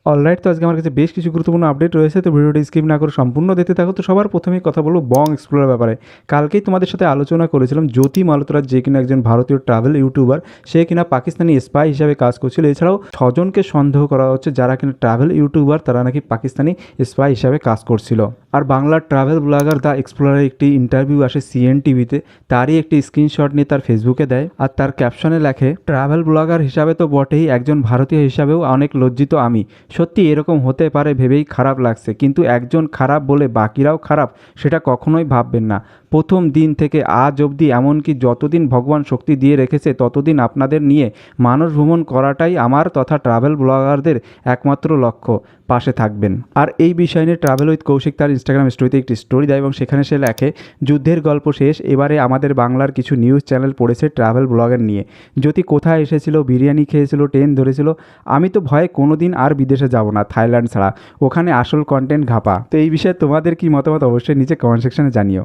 Alright, তো আজকে আমার কাছে বেশ কিছু গুরুত্বপূর্ণ আপডেট রয়েছে, তো ভিডিওটি স্কিপ না করে সম্পূর্ণ দেখতে থাকো। তো সবার প্রথমেই কথা বলবো বং এক্সপ্লোরের ব্যাপারে। কালকেই তোমাদের সাথে আলোচনা করেছিলাম জ্যোতি মালহোত্রা, যে কিনা একজন ভারতীয় ট্রাভেল ইউটিউবার, সে কিনা পাকিস্তানি স্পাই হিসাবে কাজ করছিল। এছাড়াও 6জনকে সন্দেহ করা হচ্ছে যারা কিনা ট্রাভেল ইউটিউবার, তারা নাকি পাকিস্তানি স্পাই হিসাবে কাজ করছিল। আর বাংলার ট্রাভেল ব্লগার দ্য এক্সপ্লোরারের একটি ইন্টারভিউ আসে সিএন টিভিতে, তারই একটি স্ক্রিনশট নিয়ে তার ফেসবুকে দেয়, আর তার ক্যাপশনে লেখে, ট্রাভেল ব্লগার হিসাবে তো বটেই, একজন ভারতীয় হিসাবেও অনেক লজ্জিত আমি। সত্যি এরকম হতে পারে ভেবেই খারাপ লাগছে, কিন্তু একজন খারাপ বলে বাকিরাও খারাপ সেটা কখনোই ভাববেন না। প্রথম দিন থেকে আজ অবধি, এমনকি যতদিন ভগবান শক্তি দিয়ে রেখেছে ততদিন আপনাদের নিয়ে মানস ভ্রমণ করাটাই আমার তথা ট্রাভেল ব্লগারদের একমাত্র লক্ষ্য। পাশে থাকবেন। আর এই বিষয় নিয়ে ট্রাভেল উইথ কৌশিক তার ইনস্টাগ্রাম স্টোরিতে একটি স্টোরি দেয় এবং সেখানে সে লেখে, যুদ্ধের গল্প শেষ, এবারে আমাদের বাংলার কিছু নিউজ চ্যানেল পড়েছে ট্রাভেল ব্লগার নিয়ে। যদি কোথায় এসেছিল, বিরিয়ানি খেয়েছিল, ট্রেন ধরেছিল, আমি তো ভয়ে কোনো দিন আর বিদেশে যাব না, থাইল্যান্ড ছাড়া। ওখানে আসল কন্টেন্ট ঘাপা। তো এই বিষয়ে তোমাদের কি মতামত অবশ্যই নিচে কমেন্ট সেকশনে জানিও।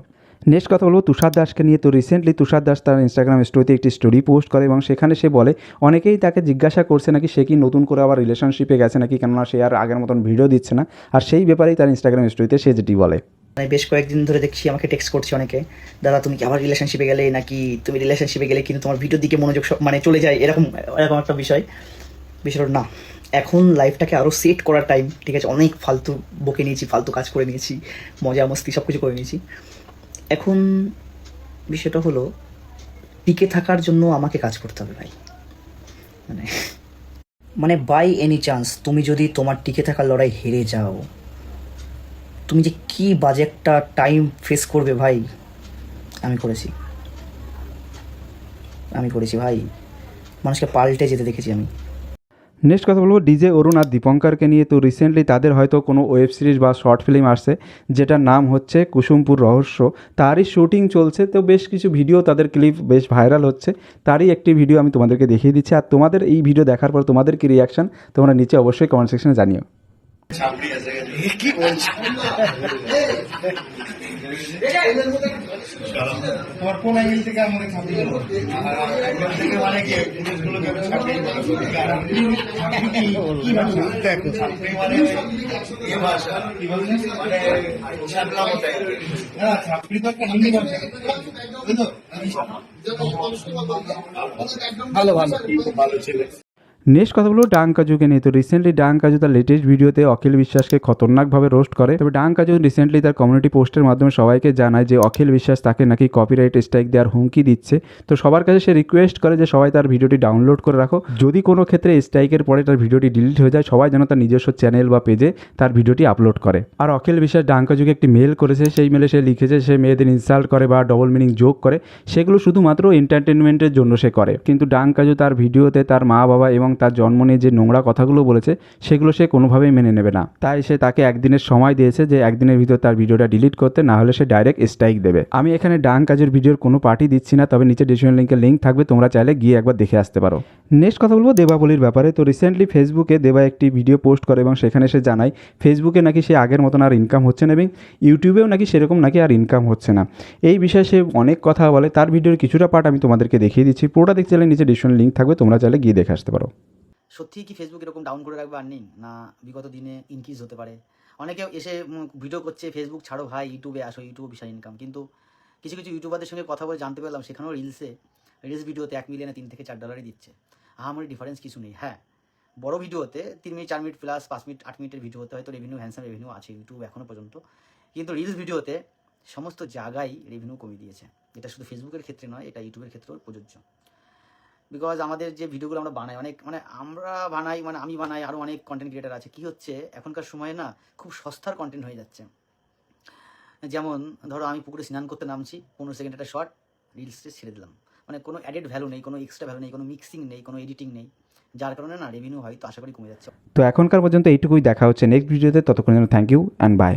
নেক্সট কথা বলবো তুষার দাসকে নিয়ে। তো রিসেন্টলি তুষার দাস তার ইনস্টাগ্রাম স্টোরিতে একটি স্টোরি পোস্ট করে এবং সেখানে সে বলে, অনেকেই তাকে জিজ্ঞাসা করছে নাকি সে কি নতুন করে আবার রিলেশনশিপে গেছে নাকি, কেননা সে আর আগের মতন ভিডিও দিচ্ছে না। আর সেই ব্যাপারেই তার ইনস্টাগ্রাম স্টোরিতে সে যেটি বলে, মানে বেশ কয়েকদিন ধরে দেখছি আমাকে টেক্সট করছে অনেকে, দাদা তুমি কি আবার রিলেশনশিপে গেলে, নাকি তুমি রিলেশনশিপে গেলে কিন্তু তোমার ভিডিওর দিকে মনোযোগ মানে চলে যায়, এরকম এরকম একটা বিষয়টা না। এখন লাইফটাকে আরও সেট করার টাইম, ঠিক আছে? অনেক ফালতু বকে নিয়েছি, ফালতু কাজ করে নিয়েছি, মজা মস্তি সব কিছু করে নিয়েছি। এখন বিষয়টা হলো, টিকে থাকার জন্য আমাকে কাজ করতে হবে ভাই। মানে মানে বাই এনি চান্স তুমি যদি তোমার টিকে থাকার লড়াই হেরে যাও, তুমি যে কি বাজে একটা টাইম ফেস করবে ভাই। আমি করেছি ভাই, মানুষকে পাল্টে যেতে দেখেছি আমি। নেক্সট কথা বলবো ডিজে অরুণ আর দীপঙ্করকে নিয়ে। তো রিসেন্টলি তাদের হয়তো কোনো ওয়েব সিরিজ বা শর্ট ফিল্ম আসছে, যেটার নাম হচ্ছে কুসুমপুর রহস্য। তারই শুটিং চলছে, তো বেশ কিছু ভিডিও তাদের ক্লিপ বেশ ভাইরাল হচ্ছে। তারই একটি ভিডিও আমি তোমাদেরকে দেখিয়ে দিচ্ছি। আর তোমাদের এই ভিডিও দেখার পর তোমাদের কি রিয়াকশন তোমরা নিচে অবশ্যই কমেন্ট সেকশনে জানিও। কি বলছো? তোমার কোন অ্যাঙ্গেল থেকে আমাকে ছাপিয়ে দেবো? থেকে মানে কি জিনিসগুলোকে ছাপিয়ে দেখো ছাপড়ি মানে এ ভাষা কি বলছিস, মানে ছাপলাম না, ছাপড়ি তো একটা হিন্দি ভাষা, তাই তো? ভালো ভালো ভালো ছেলে। নেক্সট কথা বলবো ডাং কাজুকে নিয়ে। তো রিসেন্টলি ডাং কাজু তার লেটেস্ট ভিডিওতে অখিল বিশ্বাসকে খতরনাকভাবে রোস্ট করে। তবে ডাং কাজু রিসেন্টলি তার কমিউনিটি পোস্টের মাধ্যমে সবাইকে জানায় যে অখিল বিশ্বাস তাকে নাকি কপিরাইট স্ট্রাইক দেওয়ার হুমকি দিচ্ছে। তো সবার কাছে সে রিকোয়েস্ট করে যে সবাই তার ভিডিওটি ডাউনলোড করে রাখো, যদি কোনো ক্ষেত্রে স্ট্রাইকের পরে তার ভিডিওটি ডিলিট হয়ে যায়, সবাই যেন তার নিজস্ব চ্যানেল বা পেজে তার ভিডিওটি আপলোড করে। আর অখিল বিশ্বাস ডাং কাজুকে একটি মেল করেছে, সেই মেলে সে লিখেছে সে মেয়েদের ইনসাল্ট করে বা ডবল মিনিং যোগ করে, সেগুলো শুধুমাত্র এন্টারটেনমেন্টের জন্য সে করে। কিন্তু ডাং কাজু তার ভিডিওতে তার মা বাবা এবং তার জন্ম নিয়ে যে নোংরা কথাগুলো বলেছে সেগুলো সে কোনোভাবেই মেনে নেবে না। তাই সে তাকে একদিনের সময় দিয়েছে যে একদিনের ভিতর তার ভিডিওটা ডিলিট করতে, না হলে সে ডাইরেক্ট স্ট্রাইক দেবে। আমি এখানে ডাং কাজের ভিডিওর কোনো পার্টি দিচ্ছি না, তবে নিচে ডিসক্রিপশন লিঙ্কের লিঙ্ক থাকবে, তোমরা চাইলে গিয়ে একবার দেখে আসতে পারো। নেক্সট কথা বলবো দেবাবলির ব্যাপারে। তো রিসেন্টলি ফেসবুকে দেবা একটি ভিডিও পোস্ট করে এবং সেখানে সে জানায় ফেসবুকে নাকি সে আগের মতন আর ইনকাম হচ্ছে না এবং ইউটিউবেও নাকি সেরকম নাকি আর ইনকাম হচ্ছে না। এই বিষয়ে সে অনেক কথা বলে, তার ভিডিওর কিছুটা পার্ট আমি তোমাদেরকে দেখিয়ে দিচ্ছি, পুরোটা দেখতে চাইলে নিচে ডিসক্রিপশন লিঙ্ক থাকবে, তোমরা চাইলে গিয়ে দেখে আসতে পারো। সত্যিই কি ফেসবুক এরকম ডাউন করে রাখবে আর্নিং, না বিগত দিনে ইনক্রিজ হতে পারে? অনেকেও এসে ভিডিও করছে ফেসবুক ছাড়ো ভাই, ইউটিউবে আসো, ইউটিউব বিশাল ইনকাম। কিন্তু কিছু কিছু ইউটিউবারদের সঙ্গে কথা বলে জানতে পারলাম সেখানেও রিলস ভিডিওতে 1 মিলিয়নে $3 থেকে $4 দিচ্ছে। আমারই ডিফারেন্স কিছু নেই। হ্যাঁ, বড় ভিডিওতে 3 মিনিট 4 মিনিট প্লাস 5 মিনিট 8 মিনিটের ভিডিওতে হয়তো হ্যান্ডসাম রেভিনিউ আছে ইউটিউব এখনও পর্যন্ত, কিন্তু রিলস ভিডিওতে সমস্ত জায়গায় রেভিনিউ কমিয়ে দিয়েছে। এটা শুধু ফেসবুকের ক্ষেত্রে নয়, এটা ইউটিউবের ক্ষেত্রেও প্রযোজ্য। বিকজ আমাদের যে ভিডিওগুলো আমরা বানাই, অনেক আমি বানাই, আরও অনেক কন্টেন্ট ক্রিয়েটার আছে। কি হচ্ছে এখনকার সময়ে না, খুব সস্তার কন্টেন্ট হয়ে যাচ্ছে। যেমন ধরো আমি পুকুরে স্নান করতে নামছি, 15 সেকেন্ড একটা শর্ট রিলসে ছেড়ে দিলাম, মানে কোনো অ্যাডেড ভ্যালু নেই, কোনো এক্সট্রা ভ্যালু নেই, কোনো মিক্সিং নেই, কোনো এডিটিং নেই, যার কারণে না রেভিনিউ হয়তো আশা করি কমে যাচ্ছে। তো এখনকার পর্যন্ত এইটুকুই, দেখা হচ্ছে নেক্সট ভিডিওতে, ততক্ষণের জন্য থ্যাংক ইউ অ্যান্ড বাই।